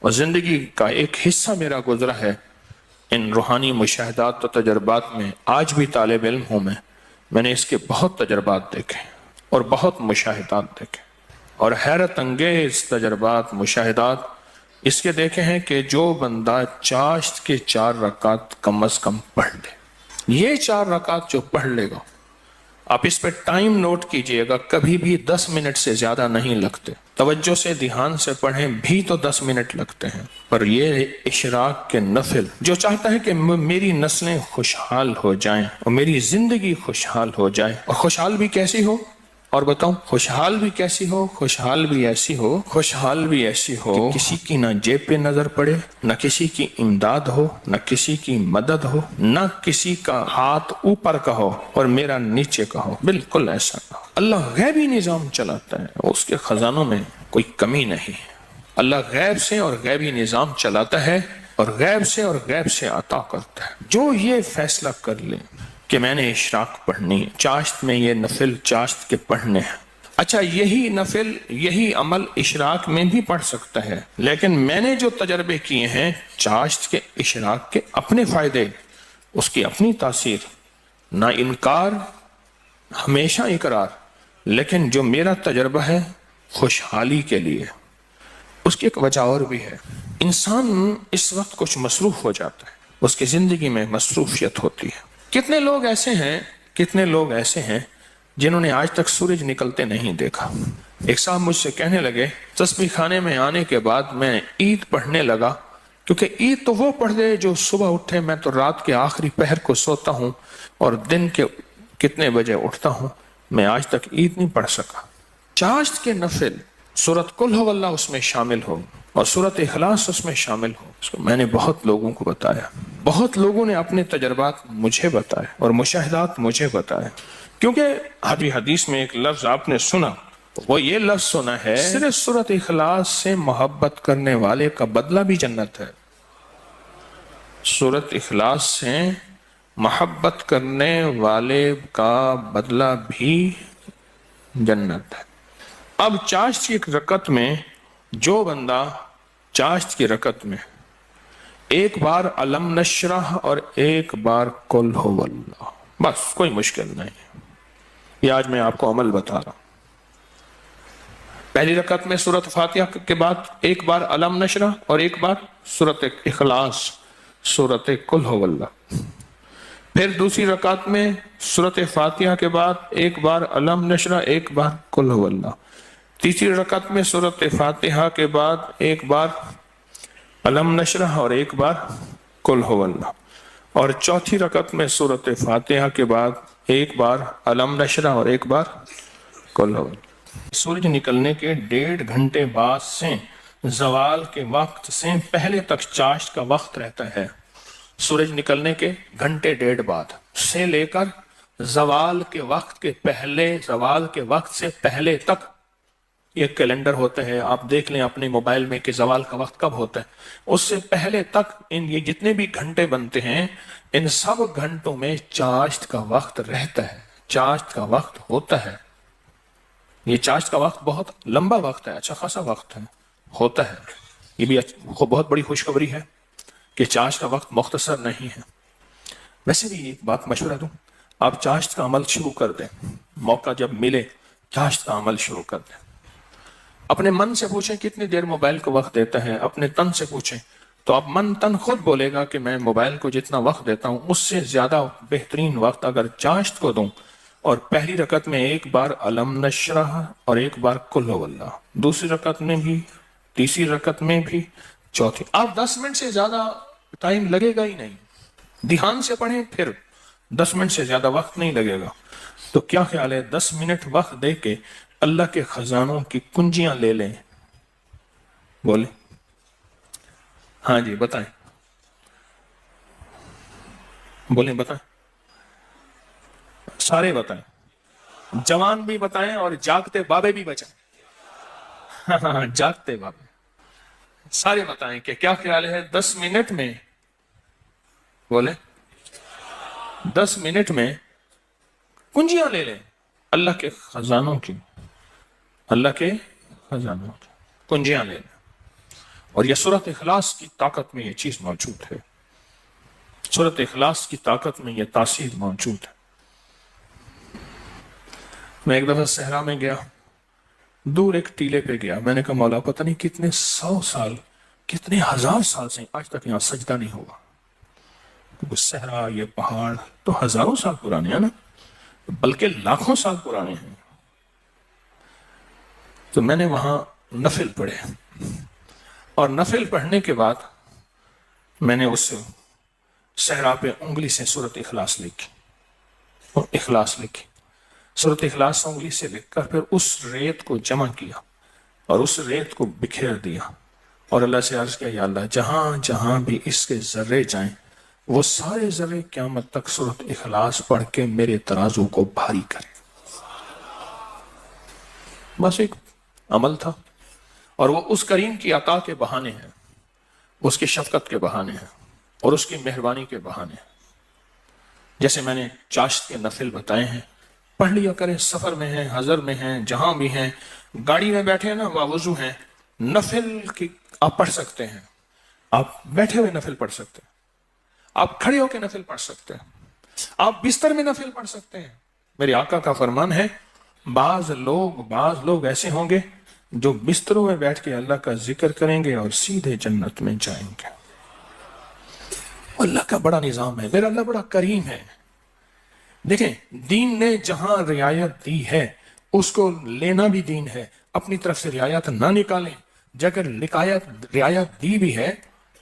اور زندگی کا ایک حصہ میرا گزرا ہے ان روحانی مشاہدات و تجربات میں. آج بھی طالب علم ہوں میں نے اس کے بہت تجربات دیکھے اور بہت مشاہدات دیکھے، اور حیرت انگیز تجربات مشاہدات اس کے دیکھے ہیں کہ جو بندہ چاشت کے 4 رکعت کم از کم پڑھ لے، یہ 4 رکعت جو پڑھ لے گا، آپ اس پہ ٹائم نوٹ کیجئے گا، کبھی بھی 10 منٹ سے زیادہ نہیں لگتے. توجہ سے دھیان سے پڑھیں بھی تو 10 منٹ لگتے ہیں. پر یہ اشراق کے نفل جو چاہتا ہے کہ میری نسلیں خوشحال ہو جائیں اور میری زندگی خوشحال ہو جائے، اور خوشحال بھی کیسی ہو، اور بتاؤں خوشحال بھی کیسی ہو، خوشحال بھی ایسی ہو، خوشحال بھی ایسی ہو کہ کسی کی نہ جیب پہ نظر پڑے، نہ کسی کی امداد ہو، نہ کسی کی مدد ہو، نہ کسی کا ہاتھ اوپر کا ہو اور میرا نیچے کا ہو. بالکل ایسا نہ ہو. اللہ غیبی نظام چلاتا ہے، اس کے خزانوں میں کوئی کمی نہیں. اللہ غیب سے اور غیبی نظام چلاتا ہے اور غیب سے عطا کرتا ہے. جو یہ فیصلہ کر لے کہ میں نے اشراق پڑھنی ہے، چاشت میں یہ نفل چاشت کے پڑھنے ہیں. اچھا، یہی نفل یہی عمل اشراق میں بھی پڑھ سکتا ہے، لیکن میں نے جو تجربے کیے ہیں چاشت کے اشراق کے اپنے فائدے، اس کی اپنی تاثیر، نہ انکار ہمیشہ اقرار، لیکن جو میرا تجربہ ہے خوشحالی کے لیے. اس کی ایک وجہ اور بھی ہے. انسان اس وقت کچھ مصروف ہو جاتا ہے، اس کی زندگی میں مصروفیت ہوتی ہے. کتنے لوگ ایسے ہیں جنہوں نے آج تک سورج نکلتے نہیں دیکھا. ایک صاحب مجھ سے کہنے لگے تسبیح خانے میں آنے کے بعد میں عید پڑھنے لگا، کیونکہ عید تو وہ پڑھ دے جو صبح اٹھے، میں تو رات کے آخری پہر کو سوتا ہوں اور دن کے کتنے بجے اٹھتا ہوں، میں آج تک عید نہیں پڑھ سکا. چاشت کے نفل سورت قل ہو اللہ اس میں شامل ہو اور سورت اخلاص اس میں شامل ہو. اس کو میں نے بہت لوگوں کو بتایا، بہت لوگوں نے اپنے تجربات مجھے بتائے اور مشاہدات مجھے بتائے. کیونکہ ابھی حدیث میں ایک لفظ آپ نے سنا، وہ یہ لفظ سنا ہے صرف سورت اخلاص سے محبت کرنے والے کا بدلہ بھی جنت ہے. سورت اخلاص سے محبت کرنے والے کا بدلہ بھی جنت ہے. اب چاشت کی ایک رکعت میں جو بندہ چاشت کی رکعت میں ایک بار علم نشرح اور ایک بار قل ہو اللہ، بس کوئی مشکل نہیں. یہ آج میں آپ کو عمل بتا رہا ہوں. پہلی رکعت میں سورت فاتحہ کے بعد ایک بار علم نشرح اور ایک بار سورت اخلاص، سورت قل ہو اللہ. پھر دوسری رکعت میں سورت فاتحہ کے بعد ایک بار علم نشرح ایک بار قل ہو اللہ. تیسری رکعت میں سورت فاتحہ کے بعد ایک بار علم نشرح اور ایک بار قل ہو اللہ. اور چوتھی رکعت میں سورت فاتحہ کے بعد ایک بار علم نشرح اور ایک بار قل ہو اللہ. سورج نکلنے کے 1.5 گھنٹے بعد سے زوال کے وقت سے پہلے تک چاشت کا وقت رہتا ہے. سورج نکلنے کے 1.5 گھنٹے بعد سے لے کر زوال کے وقت سے پہلے تک یہ کیلنڈر ہوتا ہے، آپ دیکھ لیں اپنے موبائل میں کہ زوال کا وقت کب ہوتا ہے. اس سے پہلے تک یہ جتنے بھی گھنٹے بنتے ہیں ان سب گھنٹوں میں چاشت کا وقت رہتا ہے، چاشت کا وقت ہوتا ہے. یہ چاشت کا وقت بہت لمبا وقت ہے، اچھا خاصا وقت ہے، ہوتا ہے. یہ بھی بہت بڑی خوشخبری ہے کہ چاشت کا وقت مختصر نہیں ہے. ویسے بھی ایک بات مشورہ دوں، آپ چاشت کا عمل شروع کر دیں، موقع جب ملے چاشت کا عمل شروع کر دیں. اپنے من سے پوچھیں کتنی دیر موبائل کو وقت دیتا ہے، اپنے تن سے پوچھیں تو اب من تن خود بولے گا کہ میں موبائل کو جتنا وقت دیتا ہوں اس سے زیادہ بہترین وقت اگر چاشت کو دوں. اور پہلی رکعت میں ایک بار علم نشرح اور ایک بار قل ہو اللہ، دوسری رکعت میں بھی، تیسری رکعت میں بھی، چوتھی. آپ 10 منٹ سے زیادہ ٹائم لگے گا ہی نہیں. دھیان سے پڑھیں پھر 10 منٹ سے زیادہ وقت نہیں لگے گا. تو کیا خیال ہے 10 منٹ وقت دے کے اللہ کے خزانوں کی کنجیاں لے لیں؟ بولیں. ہاں جی بتائیں، بولیں بتائیں، سارے بتائیں، جوان بھی بتائیں اور جاگتے بابے بھی بچائیں. ہاں جاگتے بابے سارے بتائیں کہ کیا خیال ہے 10 منٹ میں، بولیں 10 منٹ میں کنجیاں لے لیں اللہ کے خزانوں کی، اللہ کے خزانوں کی کنجیاں لے لیں. اور یہ سورۃ اخلاص کی طاقت میں یہ چیز موجود ہے، سورۃ اخلاص کی طاقت میں یہ تاثیر موجود ہے۔ میں ایک دفعہ صحرا میں گیا، دور ایک ٹیلے پہ گیا، میں نے کہا مولا پتہ نہیں کتنے 100 سال کتنے ہزار سال سے آج تک یہاں سجدہ نہیں ہوا، کیونکہ صحرا یہ پہاڑ تو ہزاروں سال پرانے ہیں نا، بلکہ لاکھوں سال پرانے ہیں۔ تو میں نے وہاں نفل پڑھے، اور نفل پڑھنے کے بعد میں نے اس صحرا پہ انگلی سے سورۃ اخلاص لکھی، اور اخلاص لکھی، سورۃ اخلاص انگلی سے لکھ کر پھر اس ریت کو جمع کیا اور اس ریت کو بکھیر دیا، اور اللہ سے عرض کیا یا اللہ جہاں جہاں بھی اس کے ذرے جائیں وہ سارے ذرے قیامت تک سورۃ اخلاص پڑھ کے میرے ترازو کو بھاری کرے۔ بس ایک عمل تھا، اور وہ اس کریم کی عطا کے بہانے ہیں، اس کی شفقت کے بہانے ہیں، اور اس کی مہربانی کے بہانے ہیں۔ جیسے میں نے چاشت کے نفل بتائے ہیں، پڑھ لیا کریں، سفر میں ہیں، حضر میں ہیں، جہاں بھی ہیں، گاڑی میں بیٹھے ہیں نا، باوضو ہیں، نفل کی آپ پڑھ سکتے ہیں، آپ بیٹھے ہوئے نفل پڑھ سکتے ہیں، آپ کھڑے ہو کے نفل پڑھ سکتے ہیں، آپ بستر میں نفل پڑھ سکتے ہیں۔ میرے آقا کا فرمان ہے بعض لوگ ایسے ہوں گے جو بستروں میں بیٹھ کے اللہ کا ذکر کریں گے اور سیدھے جنت میں جائیں گے۔ اللہ کا بڑا نظام ہے، میرا اللہ بڑا کریم ہے۔ دیکھیں دین نے جہاں رعایت دی ہے اس کو لینا بھی دین ہے، اپنی طرف سے رعایت نہ نکالیں، اگر رعایت دی بھی ہے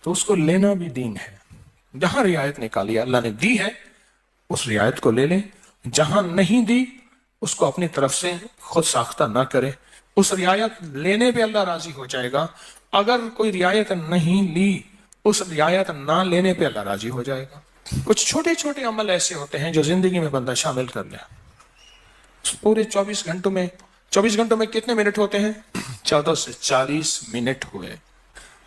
تو اس کو لینا بھی دین ہے۔ جہاں رعایت نکالی اللہ نے دی ہے اس رعایت کو لے لیں، جہاں نہیں دی اس کو اپنی طرف سے خود ساختہ نہ کرے، اس رعایت لینے پہ اللہ راضی ہو جائے گا، اگر کوئی رعایت نہیں لی اس رعایت نہ لینے پہ اللہ راضی ہو جائے گا۔ کچھ چھوٹے چھوٹے عمل ایسے ہوتے ہیں جو زندگی میں بندہ شامل کر لے۔ پورے 24 گھنٹوں میں کتنے منٹ ہوتے ہیں؟ 14 سے 40 منٹ ہوئے۔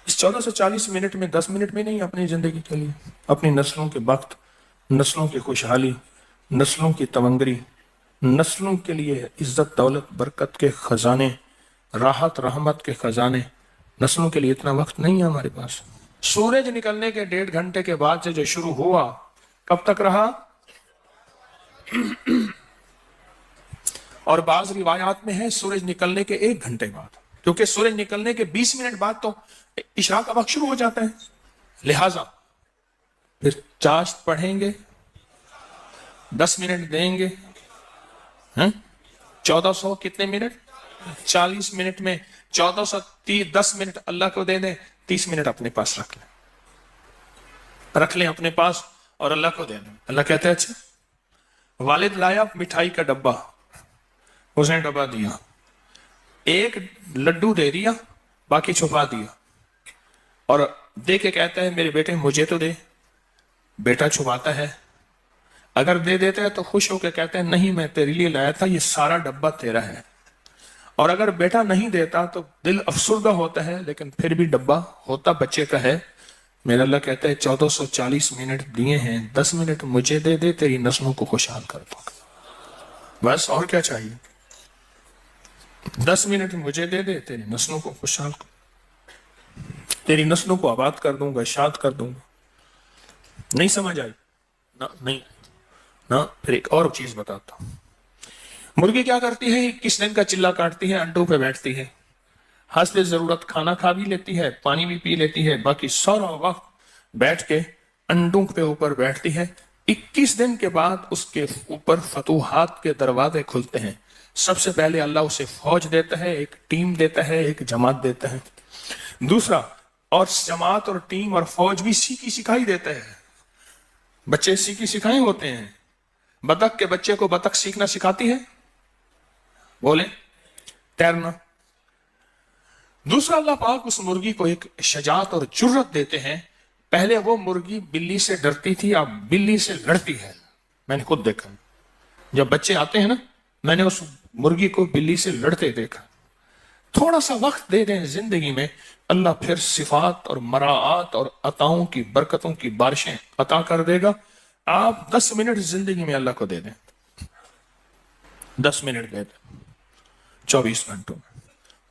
اس 14 سے 40 منٹ میں 10 منٹ بھی نہیں اپنی زندگی کے لیے، اپنی نسلوں کے وقت، نسلوں کی خوشحالی، نسلوں کی تمنگری، نسلوں کے لیے عزت دولت برکت کے خزانے، راحت رحمت کے خزانے، نسلوں کے لیے اتنا وقت نہیں ہے ہمارے پاس۔ سورج نکلنے کے 1.5 گھنٹے کے بعد سے جو شروع ہوا کب تک رہا؟ اور بعض روایات میں ہے سورج نکلنے کے 1 گھنٹے بعد، کیونکہ سورج نکلنے کے 20 منٹ بعد تو عشاء کا وقت شروع ہو جاتا ہے، لہذا پھر چاشت پڑھیں گے، 10 منٹ دیں گے، 1400 کتنے منٹ؟ 40 منٹ میں 1410 منٹ اللہ کو دے دیں، 30 منٹ اپنے پاس رکھ لیں اپنے پاس اور اللہ کو دے دیں۔ اللہ کہتا ہے اچھا والد لایا مٹھائی کا ڈبہ، اس نے ڈبہ دیا، ایک لڈو دے دیا باقی چھپا دیا، اور دے کے کہتا ہے میرے بیٹے مجھے تو دے، بیٹا چھپاتا ہے، اگر دے دیتا ہے تو خوش ہو کے کہتے ہیں نہیں میں تیرے لیے لایا تھا، یہ سارا ڈبہ تیرا ہے، اور اگر بیٹا نہیں دیتا تو دل افسردہ ہوتا ہے لیکن پھر بھی ڈبہ ہوتا بچے کا ہے۔ میرا اللہ کہتا ہے 1440 منٹ دیے ہیں، 10 منٹ مجھے دے دے، تیری نسلوں کو خوشحال کر دوں گا، بس اور کیا چاہیے؟ 10 منٹ مجھے دے دے، تیری نسلوں کو خوشحال تیری نسلوں کو آباد کر دوں گا، شاد کر دوں گا۔ نہیں سمجھ آئی؟ نہیں نا، پھر ایک اور چیز بتاتا ہوں۔ مرغی کیا کرتی ہے؟ کس دن کا چلا کاٹتی ہے، انڈوں پہ بیٹھتی ہے، حسب ضرورت کھانا کھا بھی لیتی ہے، پانی بھی پی لیتی ہے، باقی سارا وقت بیٹھ کے انڈوں کے اوپر بیٹھتی ہے۔ 21 دن کے بعد اس کے اوپر فتوحات کے دروازے کھلتے ہیں۔ سب سے پہلے اللہ اسے فوج دیتا ہے، ایک ٹیم دیتا ہے، ایک جماعت دیتا ہے۔ دوسرا، اور جماعت اور ٹیم اور فوج بھی سیکھی سکھائی دیتا ہے۔ بچے سیکھی سکھائے ہوتے ہیں، بطخ کے بچے کو بطخ سیکھنا سکھاتی ہے، بولیں تیرنا۔ دوسرا، اللہ پاک اس مرغی کو ایک شجاعت اور جرت دیتے ہیں۔ پہلے وہ مرغی بلی سے ڈرتی تھی، اب بلی سے لڑتی ہے۔ میں نے خود دیکھا، جب بچے آتے ہیں نا، میں نے اس مرغی کو بلی سے لڑتے دیکھا۔ تھوڑا سا وقت دے دیں زندگی میں، اللہ پھر صفات اور مراعات اور عطاؤں کی برکتوں کی بارشیں عطا کر دے گا۔ آپ 10 منٹ زندگی میں اللہ کو دے دیں، 10 منٹ دے دیں 24 گھنٹوں میں،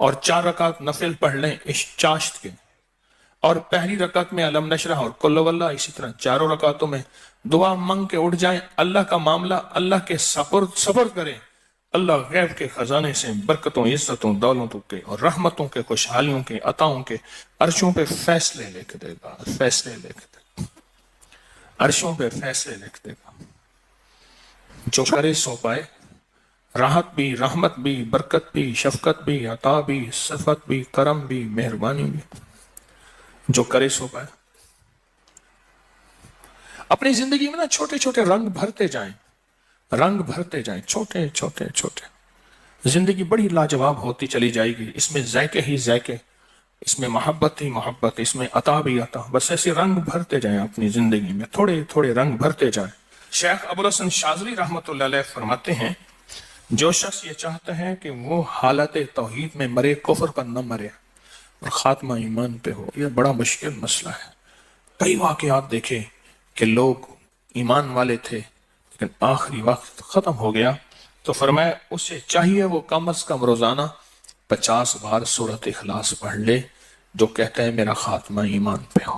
اور 4 رکعت نفل پڑھ لیں اس چاشت کے، اور پہلی رکعت میں علم نشرح اور قل ہو اللہ، اسی طرح چاروں رکعتوں میں دعا مانگ کے اٹھ جائیں، اللہ کا معاملہ اللہ کے سپرد کریں، اللہ غیب کے خزانے سے برکتوں، عزتوں، دولتوں کے اور رحمتوں کے، خوشحالیوں کے، عطاؤں کے عرشوں پہ فیصلے لکھ دے گا، فیصلے لکھ دے گا، عرشوں پہ فیصلے لکھ دے گا۔ جو کرے سو پائے، راحت بھی، رحمت بھی، برکت بھی، شفقت بھی، عطا بھی، صفت بھی، کرم بھی، مہربانی بھی، جو کرے سو پائے۔ اپنی زندگی میں نا چھوٹے چھوٹے رنگ بھرتے جائیں، رنگ بھرتے جائیں، چھوٹے چھوٹے چھوٹے، زندگی بڑی لاجواب ہوتی چلی جائے گی، اس میں ذائقے ہی ذائقے، اس میں محبت ہی محبت، اس میں عطا بھی عطا، بس ایسے رنگ بھرتے جائیں اپنی زندگی میں، تھوڑے تھوڑے رنگ بھرتے جائیں۔ شیخ ابوالحسن شاذلی رحمۃ اللہ علیہ فرماتے ہیں، جو شخص یہ چاہتا ہے کہ وہ حالت توحید میں مرے، کفر پر نہ مرے اور خاتمہ ایمان پہ ہو، یہ بڑا مشکل مسئلہ ہے۔ کئی واقعات دیکھے کہ لوگ ایمان والے تھے لیکن آخری وقت ختم ہو گیا، تو فرمایا اسے چاہیے وہ کم از کم روزانہ 50 بار سورۃ اخلاص پڑھ لے، جو کہتا ہے میرا خاتمہ ایمان پہ ہو۔